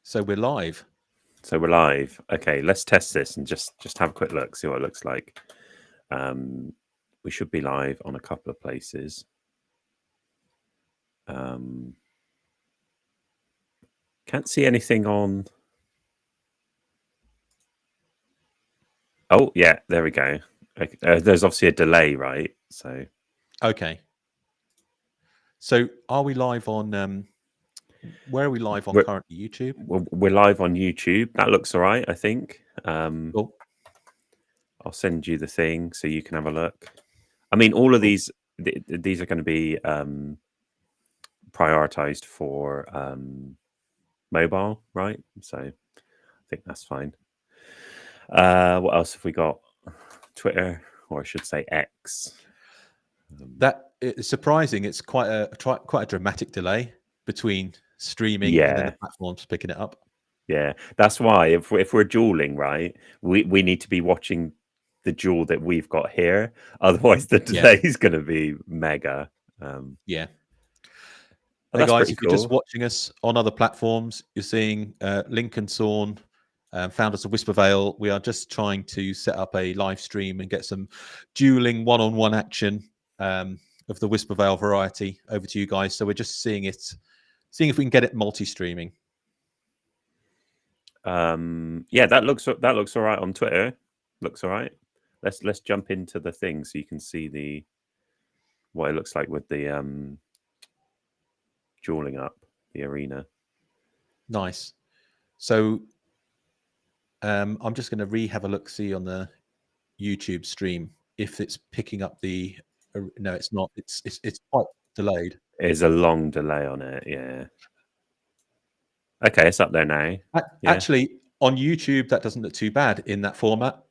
So we're live. So we're live. Okay, let's test this and just have a quick look, see what it looks like. We should be live on a couple of places. Can't see anything on. Oh, yeah, there we go. Okay, there's obviously a delay, right? So Okay. So are we live on? Where are we live on we're, currently? YouTube. we're live on YouTube. That looks all right, I think. Cool. I'll send you the thing so you can have a look. I mean, all of Cool. these are going to be prioritized for mobile, right? So I think that's fine. What else have we got? Twitter, or I should say X. That is surprising. It's quite a dramatic delay between streaming and then the platforms picking it up. Yeah, that's why if we're dueling, right, we need to be watching the duel that we've got here. Otherwise, the delay is going to be mega. Yeah. Hey guys, if you're just watching us on other platforms, you're seeing Lincoln Sawn, founders of Whispervale. We are just trying to set up a live stream and get some dueling one-on-one action of the Whispervale variety over to you guys. So we're just seeing if we can get it multi-streaming. Yeah, that looks all right on Twitter. Looks all right. Let's jump into the thing so you can see what it looks like with the dueling up the arena. Nice. So I'm just going to have a look, see on the YouTube stream if it's picking up the. No, it's not. It's quite delayed. There's a long delay on it. Yeah. Okay, it's up there now. Actually, on YouTube, that doesn't look too bad in that format.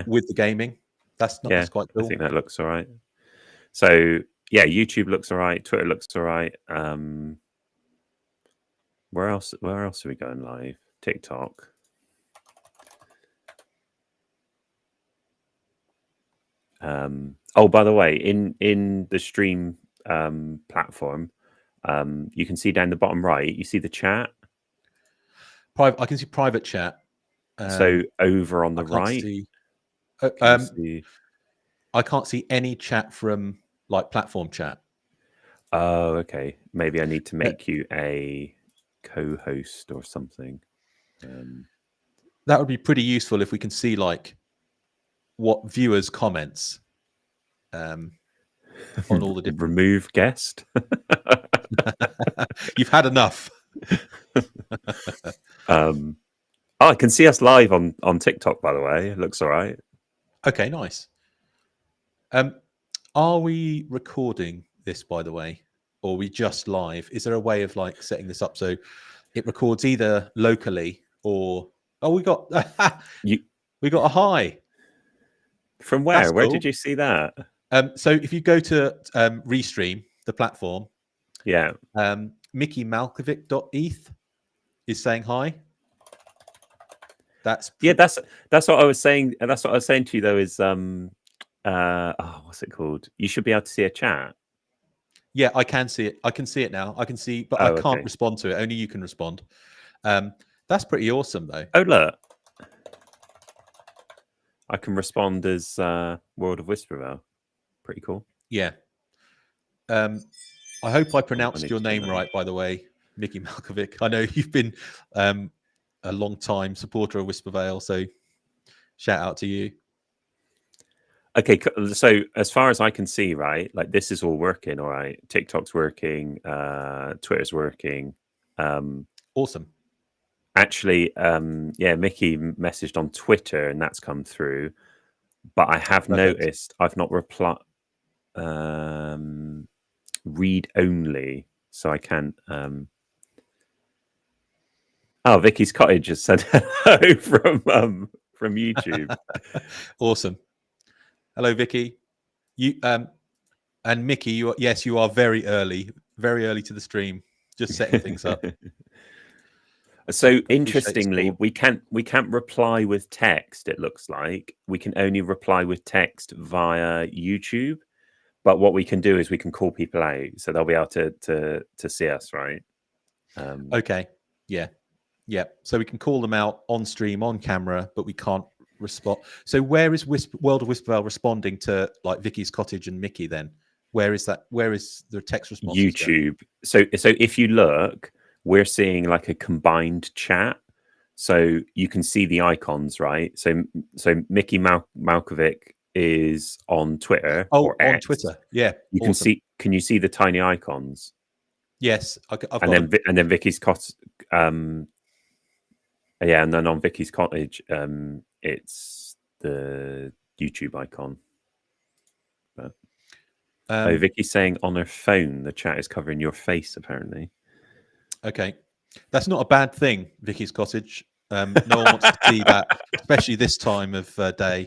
With the gaming, that's quite cool. I think that looks all right. So yeah, YouTube looks all right. Twitter looks all right. Where else are we going live? TikTok. Oh, by the way, in the stream platform, you can see down the bottom right. You see the chat. I can see private chat. So over on the right, I can't see any chat from like platform chat. Oh, okay. Maybe I need to make you a co-host or something. That would be pretty useful if we can see like what viewers' comments on all the different. Remove guest. You've had enough. Oh, I can see us live on TikTok, by the way. It looks all right. Okay, nice. Are we recording this, by the way, or are we just live? Is there a way of like setting this up so it records either locally or we got we got a hi. From where? That's where cool. Did you see that? So if you go to Restream, the platform, Mickey Malkovic.eth is saying hi. That's what I was saying. That's what I was saying to you though. Is what's it called? You should be able to see a chat. Yeah, I can see it. I can see it now. I can see, but I can't respond to it. Only you can respond. That's pretty awesome, though. Oh look, I can respond as World of Whispervale. Pretty cool. Yeah. I hope I pronounced your name right, by the way, Mickey Malkovic. I know you've been a long time supporter of Whispervale, so shout out to you. Okay, so as far as I can see, right, like this is all working, all right. TikTok's working, Twitter's working. Awesome. Actually, Mickey messaged on Twitter and that's come through, but I have noticed I've not replied. Read only, so I can't. Oh, Vicky's Cottage has sent hello from YouTube. Awesome. Hello, Vicky. You and Mickey. You are very early to the stream. Just setting things up. So interestingly, we can't reply with text. It looks like we can only reply with text via YouTube. But what we can do is we can call people out, so they'll be able to see us, right? Okay. Yeah. Yeah, so we can call them out on stream, on camera, but we can't respond. So where is World of Whispervale responding to like Vicky's Cottage and Mickey then? Where is that? Where is the text responses going? YouTube. So if you look, we're seeing like a combined chat. So you can see the icons, right? So Mickey Malkovich is on Twitter or on X. Twitter. Yeah, You can see. Can you see the tiny icons? Yes, I've got and them. then Vicky's Cottage. Yeah, and then on Vicky's Cottage, it's the YouTube icon. But Vicky's saying on her phone the chat is covering your face, apparently. Okay, that's not a bad thing, Vicky's Cottage. No one wants to see that, especially this time of day.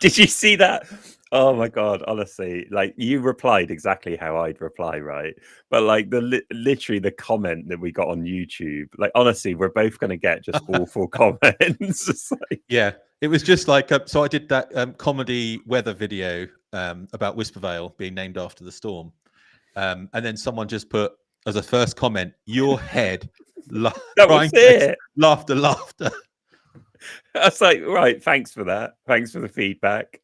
Did you see that? Oh my god! Honestly, like you replied exactly how I'd reply, right? But like literally the comment that we got on YouTube, like honestly, we're both going to get just awful comments. Like... Yeah, it was just like so. I did that comedy weather video about Whispervale being named after the storm, and then someone just put as a first comment, "Your head." That was it. Laughter. I was like, right, thanks for that. Thanks for the feedback.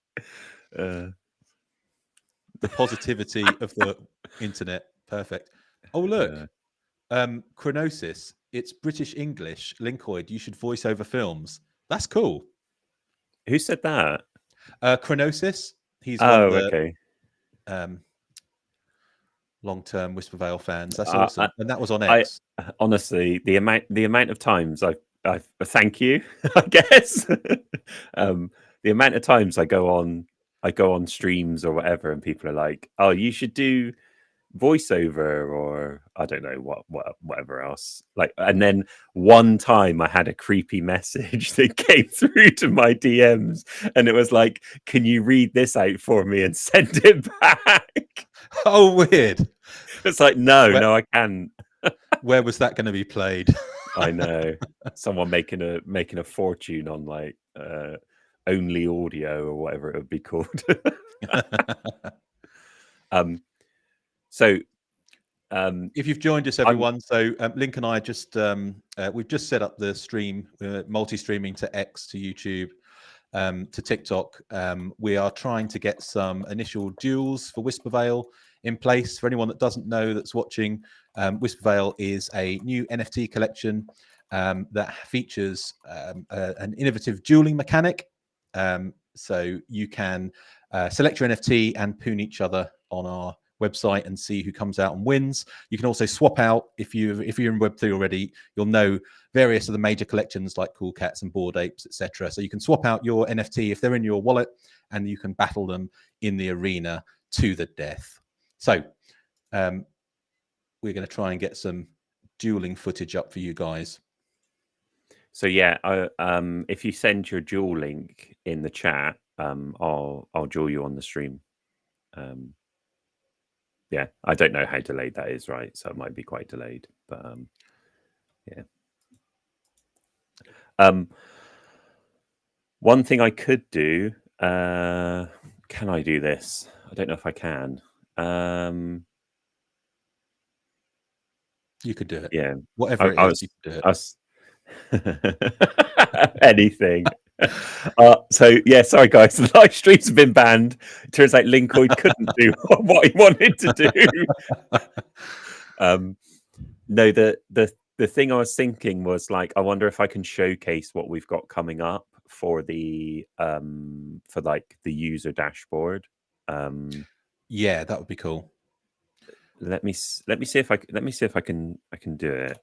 The positivity of the internet. Perfect. Oh, look. Chronosis. It's British English. Linkoid, you should voice over films. That's cool. Who said that? Chronosis. He's one of the okay. Long-term Whispervale fans. That's awesome. And that was on X. Honestly, the amount of times I thank you, I guess. The amount of times I go on streams or whatever, and people are like, "Oh, you should do voiceover," or I don't know whatever else. Like, and then one time I had a creepy message that came through to my DMs, and it was like, "Can you read this out for me and send it back?" Oh, weird. It's like, no, I can't. Where was that going to be played? I know. Someone making a fortune on like only audio or whatever it would be called. So if you've joined us, everyone, so Link and I just we've just set up the stream, multi-streaming to X, to YouTube, to TikTok. We are trying to get some initial duels for Whispervale in place. For anyone that doesn't know that's watching, Whispervale is a new NFT collection that features an innovative dueling mechanic. So you can select your NFT and poon each other on our website and see who comes out and wins. You can also swap out if you're in Web3 already. You'll know various of the major collections like Cool Cats and Bored Apes, etc. So you can swap out your NFT if they're in your wallet, and you can battle them in the arena to the death. So we're going to try and get some dueling footage up for you guys. So yeah, if you send your duel link in the chat, I'll duel you on the stream. Yeah, I don't know how delayed that is, right? So it might be quite delayed, but yeah. One thing I could do, can I do this? I don't know if I can. You could do it. Yeah. Whatever it is, you could do it. Anything. So yeah, sorry guys, the live streams have been banned. It turns out Linkoid couldn't do what he wanted to do. No, the thing I was thinking was like, I wonder if I can showcase what we've got coming up for the for like the user dashboard. Yeah, that would be cool. Let me see if I can do it.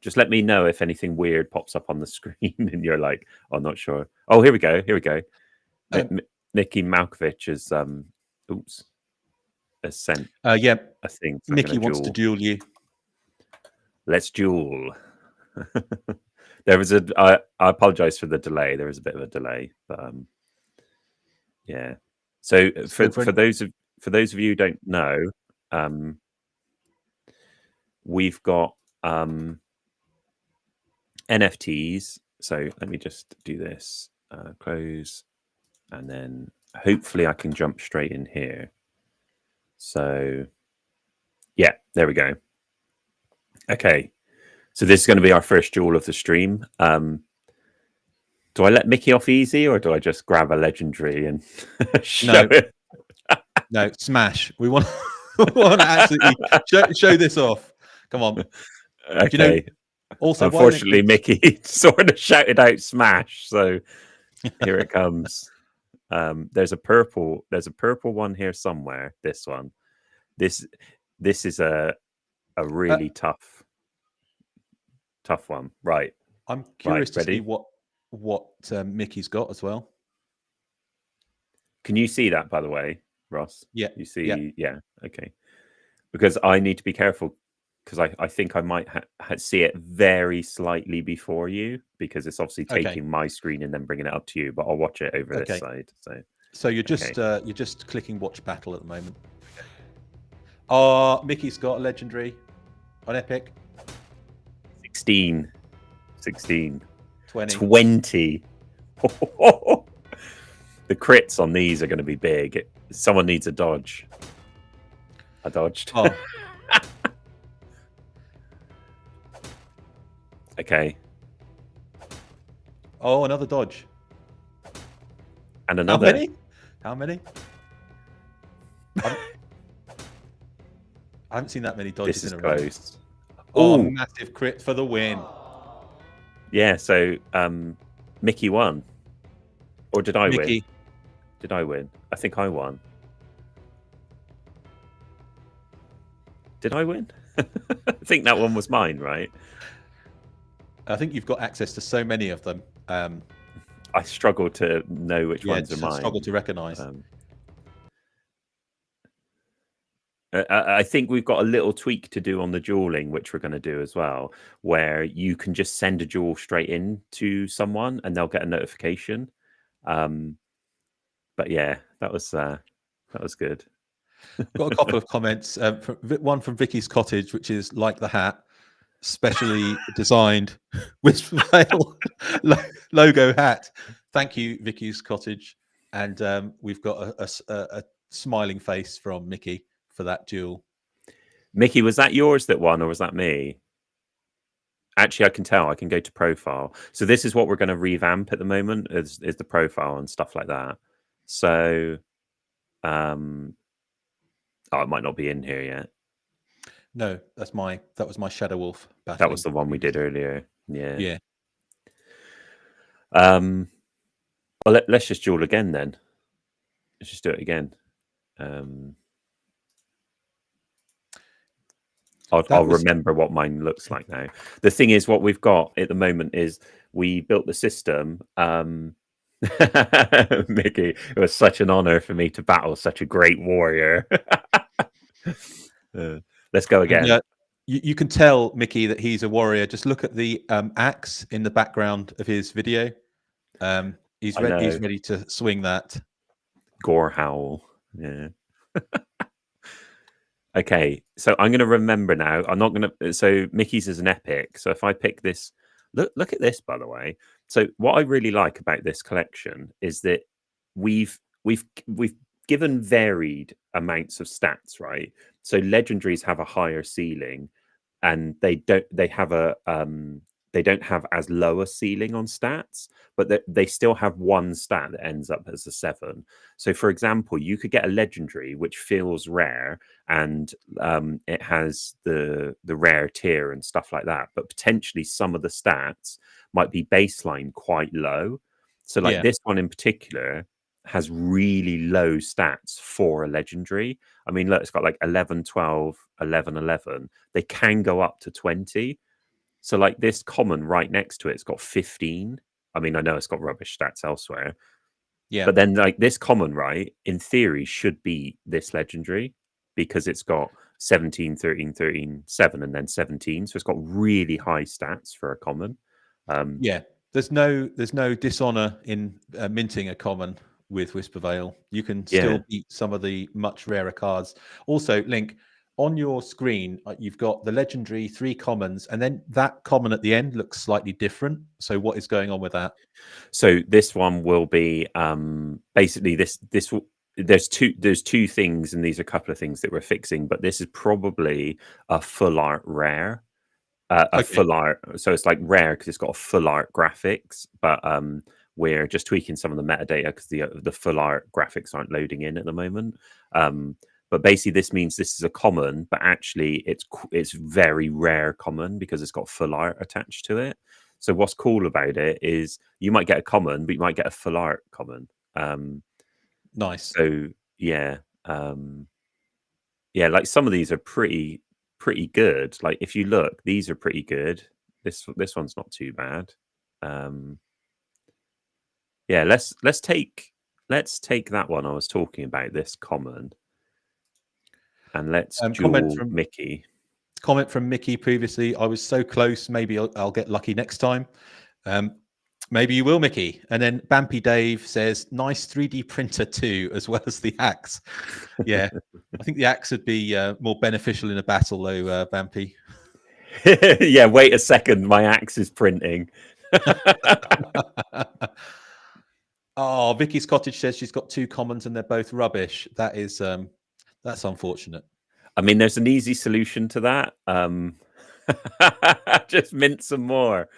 Just let me know if anything weird pops up on the screen and you're like, I'm not sure. Oh, here we go. Mickey Malkovich is has sent yeah, a thing. Mickey wants to duel you. Let's duel. There was I apologize for the delay. There was a bit of a delay, but yeah. So for those of you who don't know, we've got NFTs. So let me just do this, close, and then hopefully I can jump straight in here. So yeah, there we go. Okay, So this is going to be our first duel of the stream. Do I let Mickey off easy, or do I just grab a legendary and show it? No, smash. We want, we want to absolutely show this off. Come on. Okay. Do you know, also, unfortunately, Mickey sort of shouted out "smash," so here it comes. There's a purple one here somewhere. This one. This is a really tough one. Right. I'm curious to ready? see what Mickey's got as well. Can you see that, by the way, Ross? Yeah. You see? Yeah. Okay. Because I need to be careful, because I think I might see it very slightly before you, because it's obviously taking my screen and then bringing it up to you. But I'll watch it over this side. So you're just clicking watch battle at the moment. Mickey's got a legendary on Epic. 16. 20. The crits on these are going to be big. Someone needs a dodge. I dodged. Oh. Okay. Oh, another dodge. And another. How many? I haven't seen that many dodges in a row. Close. Oh, massive crit for the win. Yeah, so Mickey won. Or did I win? Did I win? I think I won. Did I win? I think that one was mine, right? I think you've got access to so many of them. I struggle to know which ones are mine. I struggle to recognise. I think we've got a little tweak to do on the dueling, which we're going to do as well, where you can just send a duel straight in to someone and they'll get a notification. But yeah, that was good. Got a couple of comments. One from Vicky's Cottage, which is like the hat, specially designed Whispervale logo hat. Thank you, Vicky's Cottage. And we've got a smiling face from Mickey for that duel. Mickey, was that yours that won, or was that me? Actually, I can tell. I can go to profile. So this is what we're going to revamp at the moment, is the profile and stuff like that. So, it might not be in here yet. No, that was my Shadow Wolf battle. That was the one we did earlier. Yeah. Yeah. Well, let's just duel again then. Let's just do it again. I'll remember what mine looks like now. The thing is, what we've got at the moment is we built the system. Mickey, it was such an honor for me to battle such a great warrior. Let's go again. You can tell, Mickey, that he's a warrior. Just look at the axe in the background of his video. He's ready to swing that. Gore howl. Yeah. Okay, so I'm going to remember now. I'm not going to. So Mickey's is an epic. So if I pick this, look at this, by the way. So what I really like about this collection is that we've given varied amounts of stats, right? So legendaries have a higher ceiling, and they don't have as low a ceiling on stats, but they still have one stat that ends up as a 7. So for example, you could get a legendary which feels rare, and it has the rare tier and stuff like that, but potentially some of the stats might be baseline quite low. So like this one in particular has really low stats for a legendary. I mean, look, it's got like 11, 12, 11, 11. They can go up to 20. So like this common right next to it's got 15. I mean, I know it's got rubbish stats elsewhere. Yeah. But then like this common, right, in theory should be this legendary, because it's got 17, 13, 13, 7, and then 17. So it's got really high stats for a common. Yeah. There's no dishonor in minting a common with Whispervale. You can still beat some of the much rarer cards. Also, Link, on your screen, you've got the legendary 3 commons, and then that common at the end looks slightly different. So what is going on with that? So this one will be basically there's two things, and these are a couple of things that we're fixing, but this is probably a full art rare. a Okay. full art. So it's like rare because it's got a full art graphics, but we're just tweaking some of the metadata because the full art graphics aren't loading in at the moment. But basically, this means this is a common, but actually it's very rare common because it's got full art attached to it. So what's cool about it is you might get a common, but you might get a full art common. Nice. So yeah, yeah, like some of these are pretty good. Like if you look, these are pretty good. This one's not too bad. Yeah, let's take that one I was talking about, this common, and let's duel Mickey. Comment from Mickey previously. I was so close. Maybe I'll get lucky next time. Maybe you will, Mickey. And then Bampy Dave says, nice 3D printer too, as well as the axe. Yeah, I think the axe would be more beneficial in a battle, though, Bampy. Yeah, wait a second. My axe is printing. Oh, Vicky's Cottage says she's got 2 commons and they're both rubbish. That is, that's unfortunate. I mean, there's an easy solution to that. Just mint some more.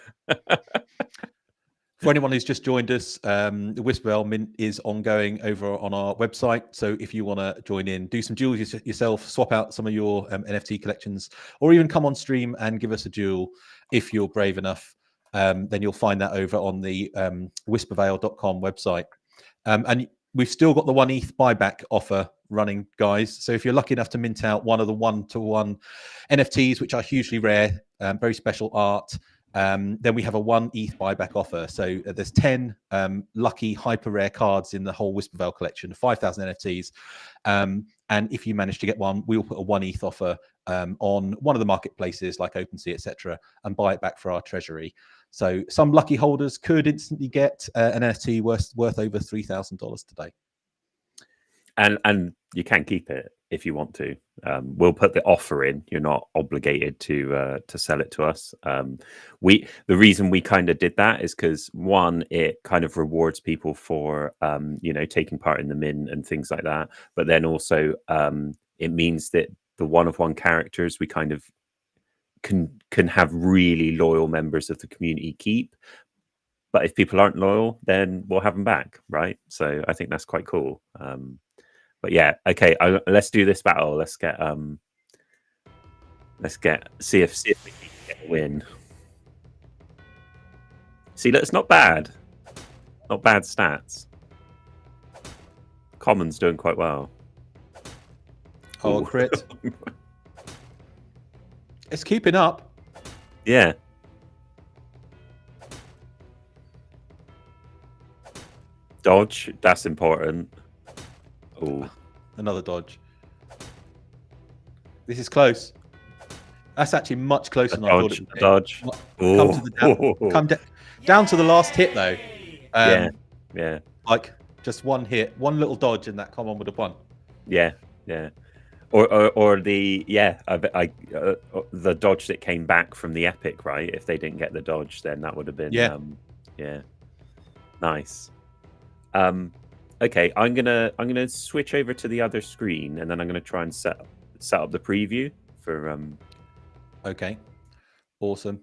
For anyone who's just joined us, the Whispervale Mint is ongoing over on our website. So if you want to join in, do some duels yourself, swap out some of your NFT collections, or even come on stream and give us a duel if you're brave enough, then you'll find that over on the whispervale.com website. And we've still got the 1 ETH buyback offer running, guys. So if you're lucky enough to mint out one of the 1-to-1 NFTs, which are hugely rare, very special art, then we have a 1 ETH buyback offer. So there's 10 lucky hyper rare cards in the whole Whispervale collection, 5,000 NFTs. And if you manage to get one, we'll put a 1 ETH offer on one of the marketplaces like OpenSea, etc., and buy it back for our treasury. So some lucky holders could instantly get an NFT worth over $3,000 today. And you can keep it if you want to. We'll put the offer in. You're not obligated to sell it to us. The reason we kind of did that is because, one, it kind of rewards people for taking part in the mint and things like that. But then also it means that the 1-of-1 characters we kind of can have really loyal members of the community keep. But if people aren't loyal, then we'll have them back, right? So I think that's quite cool. But yeah, okay. Let's do this battle. Let's see if we can get a win. See, that's not bad. Not bad stats. Common's doing quite well. Oh, crit. It's keeping up. Yeah. Dodge. That's important. Oh, another dodge. This is close. That's actually much closer than I thought it would be. Dodge. Come down to the last hit, though. Yeah. Like just one hit, one little dodge, and that common would have won. Yeah. Or the the dodge that came back from the epic, right? If they didn't get the dodge, then that would have been nice. Okay, I'm gonna switch over to the other screen, and then I'm gonna try and set up the preview for. Okay, awesome.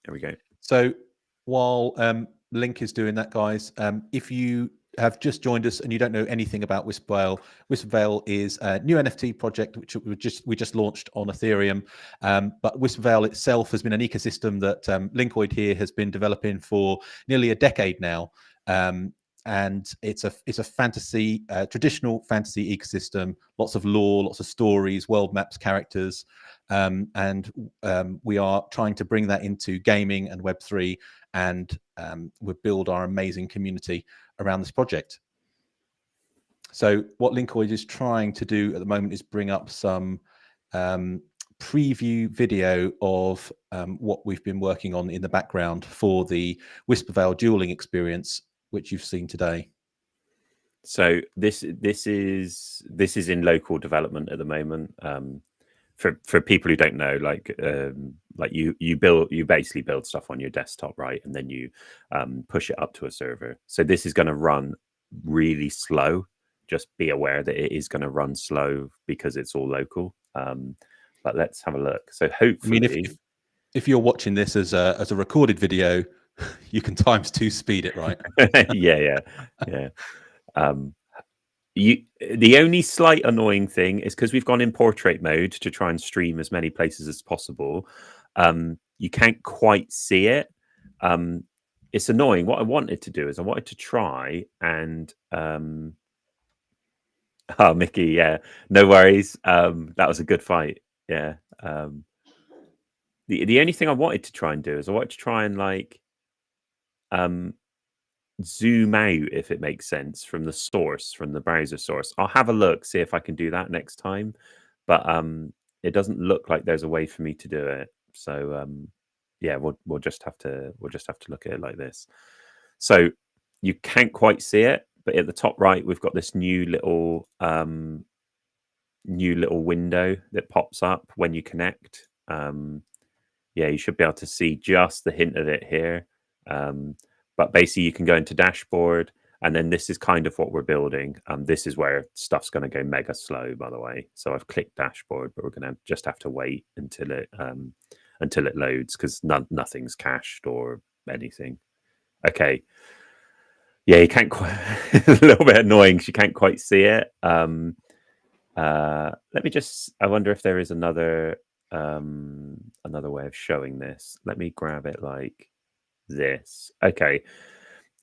There we go. So while Link is doing that, guys, if you have just joined us and you don't know anything about Whispervale, Whispervale is a new NFT project which we just launched on Ethereum. But Whispervale itself has been an ecosystem that Linkoid here has been developing for nearly a decade now. And it's a fantasy, traditional fantasy ecosystem, lots of lore, lots of stories, world maps, characters, and we are trying to bring that into gaming and Web3, and we build our amazing community around this project. So what Linkoid is trying to do at the moment is bring up some preview video of what we've been working on in the background for the Whispervale Duelling experience, which you've seen today. So this is in local development at the moment. For people who don't know, like you basically build stuff on your desktop, right, and then you push it up to a server. So this is going to run really slow. Just be aware that it is going to run slow because it's all local. But let's have a look. So hopefully, if you're watching this as a recorded video, you can ×2 speed it, right? Yeah. The only slight annoying thing is because we've gone in portrait mode to try and stream as many places as possible. You can't quite see it. It's annoying. What I wanted to do is I wanted to try and oh, Mickey, yeah, no worries. That was a good fight. Yeah. The only thing I wanted to try and do is I wanted to try and like zoom out, if it makes sense, from the source, from the browser source. I'll have a look, see if I can do that next time. But it doesn't look like there's a way for me to do it. So yeah, we'll just have to look at it like this. So you can't quite see it, but at the top right, we've got this new little window that pops up when you connect. Yeah, you should be able to see just the hint of it here. But basically, you can go into dashboard, and then this is kind of what we're building. This is where stuff's going to go mega slow, by the way. So I've clicked dashboard, but we're going to just have to wait until it loads because nothing's cached or anything. Okay. Yeah, you can't quite. A little bit annoying because you can't quite see it. Let me just. I wonder if there is another way of showing this. Let me grab it like this. Okay,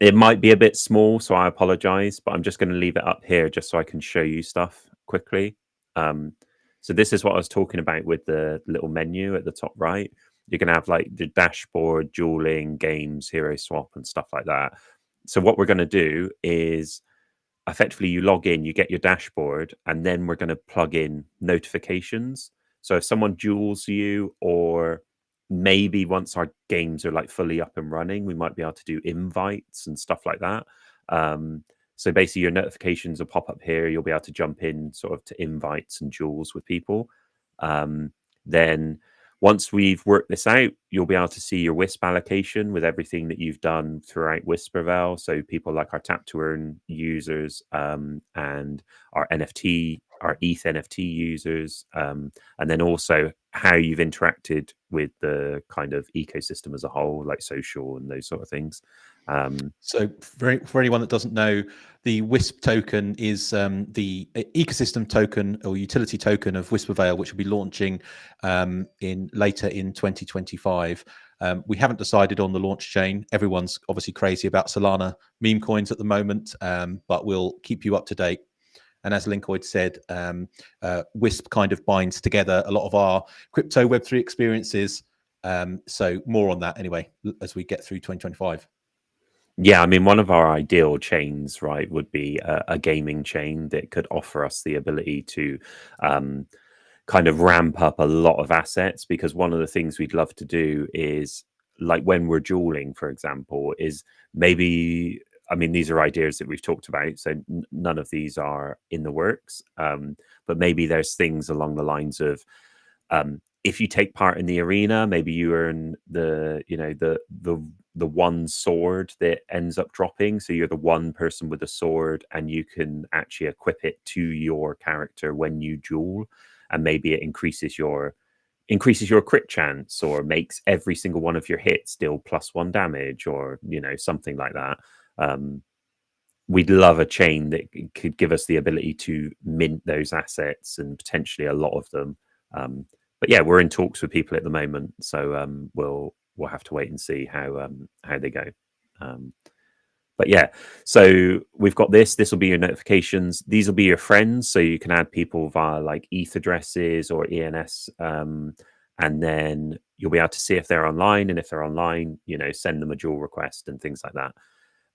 it might be a bit small, so I apologize, but I'm just going to leave it up here just so I can show you stuff quickly. So this is what I was talking about with the little menu at the top right. You're going to have like the dashboard, dueling, games, hero swap, and stuff like that. So what we're going to do is effectively you log in, you get your dashboard, and then we're going to plug in notifications. So if someone duels you, or maybe once our games are like fully up and running, we might be able to do invites and stuff like that. So basically your notifications will pop up here. You'll be able to jump in sort of to invites and duels with people. Then once we've worked this out, you'll be able to see your Wisp allocation with everything that you've done throughout Whispervale. So people like our Tap to Earn users and our NFT, our ETH NFT users, and then also how you've interacted with the kind of ecosystem as a whole, like social and those sort of things. So for anyone that doesn't know, the Wisp token is the ecosystem token or utility token of Whispervale, which will be launching later in 2025. We haven't decided on the launch chain. Everyone's obviously crazy about Solana meme coins at the moment, but we'll keep you up to date. And as Linkoid said, Wisp kind of binds together a lot of our crypto Web3 experiences. So more on that anyway as we get through 2025. Yeah, I mean, one of our ideal chains, right, would be a gaming chain that could offer us the ability to kind of ramp up a lot of assets, because one of the things we'd love to do is, like when we're dueling, for example, is maybe, I mean, these are ideas that we've talked about, so none of these are in the works, but maybe there's things along the lines of, if you take part in the arena, maybe you earn the one sword that ends up dropping. So you're the one person with a sword, and you can actually equip it to your character when you duel, and maybe it increases your crit chance, or makes every single one of your hits deal +1 damage, or something like that. We'd love a chain that could give us the ability to mint those assets, and potentially a lot of them. But yeah, we're in talks with people at the moment, so we'll have to wait and see how they go. But yeah, so we've got this. This will be your notifications. These will be your friends, so you can add people via like ETH addresses or ENS, and then you'll be able to see if they're online, and if they're online, send them a duel request and things like that.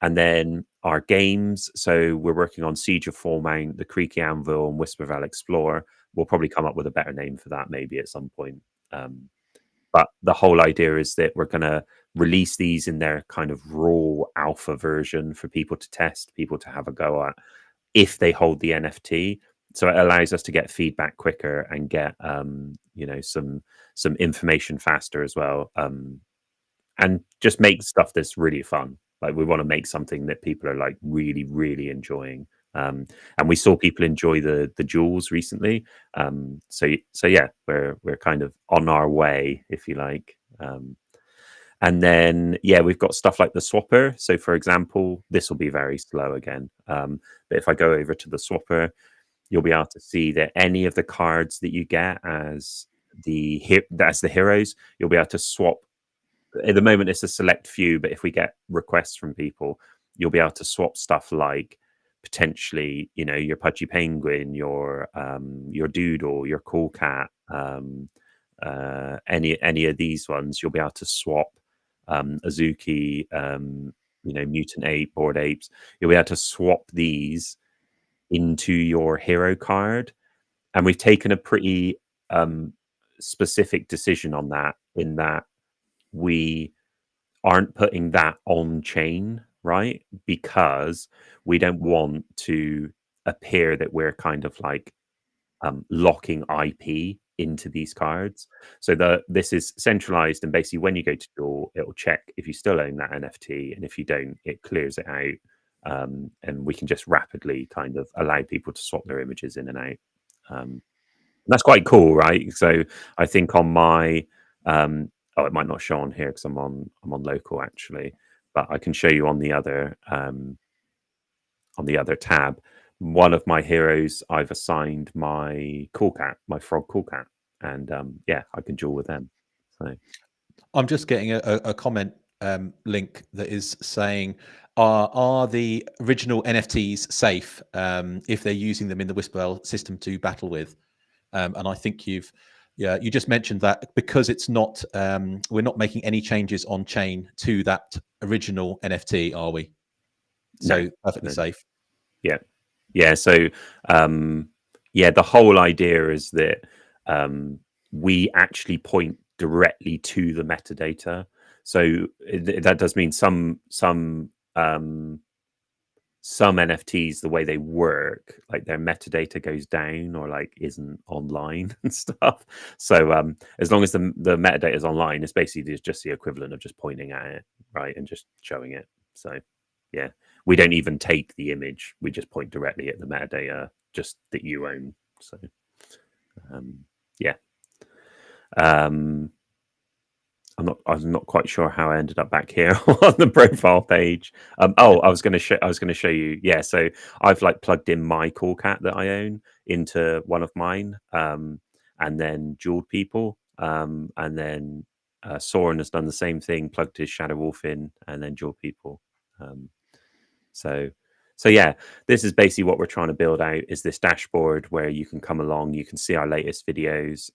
And then our games, so we're working on Siege of Formount, the Creaky Anvil, and Whispervale Explorer. We'll probably come up with a better name for that maybe at some point. But the whole idea is that we're going to release these in their kind of raw alpha version for people to test, people to have a go at, if they hold the NFT. So it allows us to get feedback quicker and get some information faster as well, and just make stuff that's really fun. Like, we want to make something that people are like really, really enjoying. And we saw people enjoy the duels recently. So yeah, we're kind of on our way, if you like. And then, yeah, we've got stuff like the swapper. So, for example, this will be very slow again. But if I go over to the swapper, you'll be able to see that any of the cards that you get as the heroes, you'll be able to swap. At the moment, it's a select few, but if we get requests from people, you'll be able to swap stuff like potentially, you know, your pudgy penguin, your doodle, your cool cat, any of these ones. You'll be able to swap Azuki, you know, mutant ape, bored apes. You'll be able to swap these into your hero card, and we've taken a pretty specific decision on that, in that we aren't putting that on chain, right? Because we don't want to appear that we're kind of like locking IP into these cards. So this is centralized, and basically when you go to Duel, it'll check if you still own that NFT, and if you don't, it clears it out, and we can just rapidly kind of allow people to swap their images in and out. That's quite cool, right? So I think on my it might not show on here because I'm on local actually, but I can show you on the other tab. One of my heroes, I've assigned my cool cat, my frog cool cat, and yeah, I can duel with them. So I'm just getting a comment link that is saying, are the original NFTs safe if they're using them in the Whispervale system to battle with? And I think you just mentioned that because it's not, we're not making any changes on chain to that original NFT, are we? So no, perfectly no. safe. Yeah. So yeah, the whole idea is that we actually point directly to the metadata. So that does mean some NFTs, the way they work, like their metadata goes down or like isn't online and stuff. So as long as the metadata is online, it's basically just the equivalent of just pointing at it, right, and just showing it. So yeah, we don't even take the image; we just point directly at the metadata, just that you own. So yeah. I'm not quite sure how I ended up back here on the profile page. I was going to show you. Yeah, so I've like plugged in my cool cat that I own into one of mine, and then dueled people, and then Soren has done the same thing, plugged his Shadow Wolf in, and then dueled people. So yeah, this is basically what we're trying to build out, is this dashboard where you can come along, you can see our latest videos,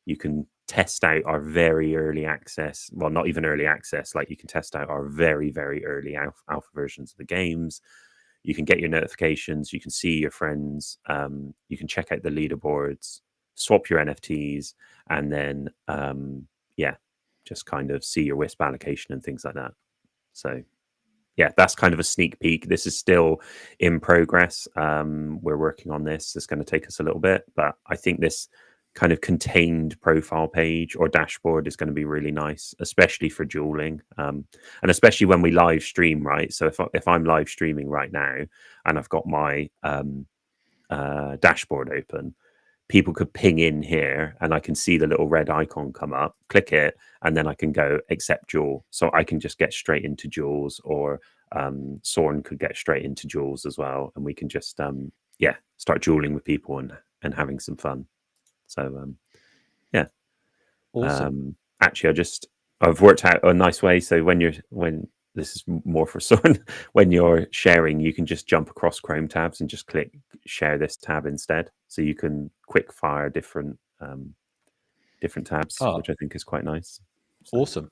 you can test out our very early access, well, not even early access, like you can test out our very, very early alpha versions of the games. You can get your notifications, you can see your friends, you can check out the leaderboards, swap your NFTs, and then yeah, just kind of see your Wisp allocation and things like that. So yeah, that's kind of a sneak peek. This is still in progress. We're working on this. It's going to take us a little bit, but I think this kind of contained profile page or dashboard is going to be really nice, especially for dueling, and especially when we live stream, right? So if I'm live streaming right now and I've got my dashboard open, people could ping in here and I can see the little red icon come up, click it, and then I can go accept duel. So I can just get straight into duels, or Soren could get straight into duels as well. And we can just, yeah, start dueling with people and having some fun. So, yeah. Awesome. Actually, I've worked out a nice way. So when this is more for Soren, when you're sharing, you can just jump across Chrome tabs and just click share this tab instead. So you can quick fire different tabs, which I think is quite nice. So, Awesome.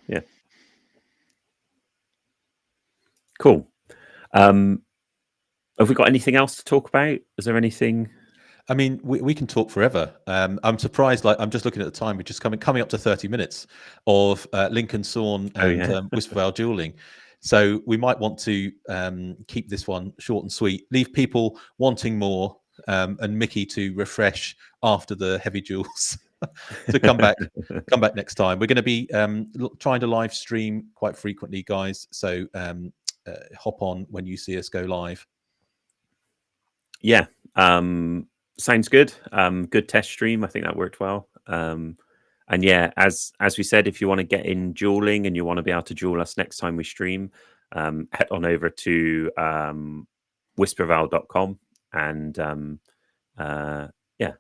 yeah. Cool. Have we got anything else to talk about? Is there anything? I mean, we can talk forever. I'm surprised. Like, I'm just looking at the time. We're just coming up to 30 minutes of Lincoln Sawn and Whispervale Duelling. So we might want to keep this one short and sweet. Leave people wanting more, and Mickey to refresh after the heavy duels to come back next time. We're going to be trying to live stream quite frequently, guys. So hop on when you see us go live. Yeah. Sounds good. Good test stream. I think that worked well. yeah, as we said, if you want to get in dueling and you want to be able to duel us next time we stream, head on over to whispervale.com and yeah,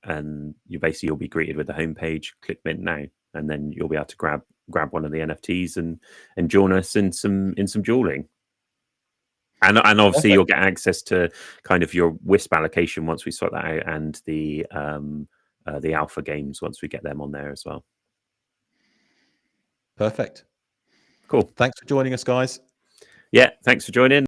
and you'll be greeted with the homepage. Click mint now, and then you'll be able to grab one of the NFTs and join us in some dueling. And obviously Perfect. you'll get access to kind of your Wisp allocation once we sort that out, and the alpha games once we get them on there as well. Perfect. Cool. Thanks for joining us, guys. Yeah, thanks for joining.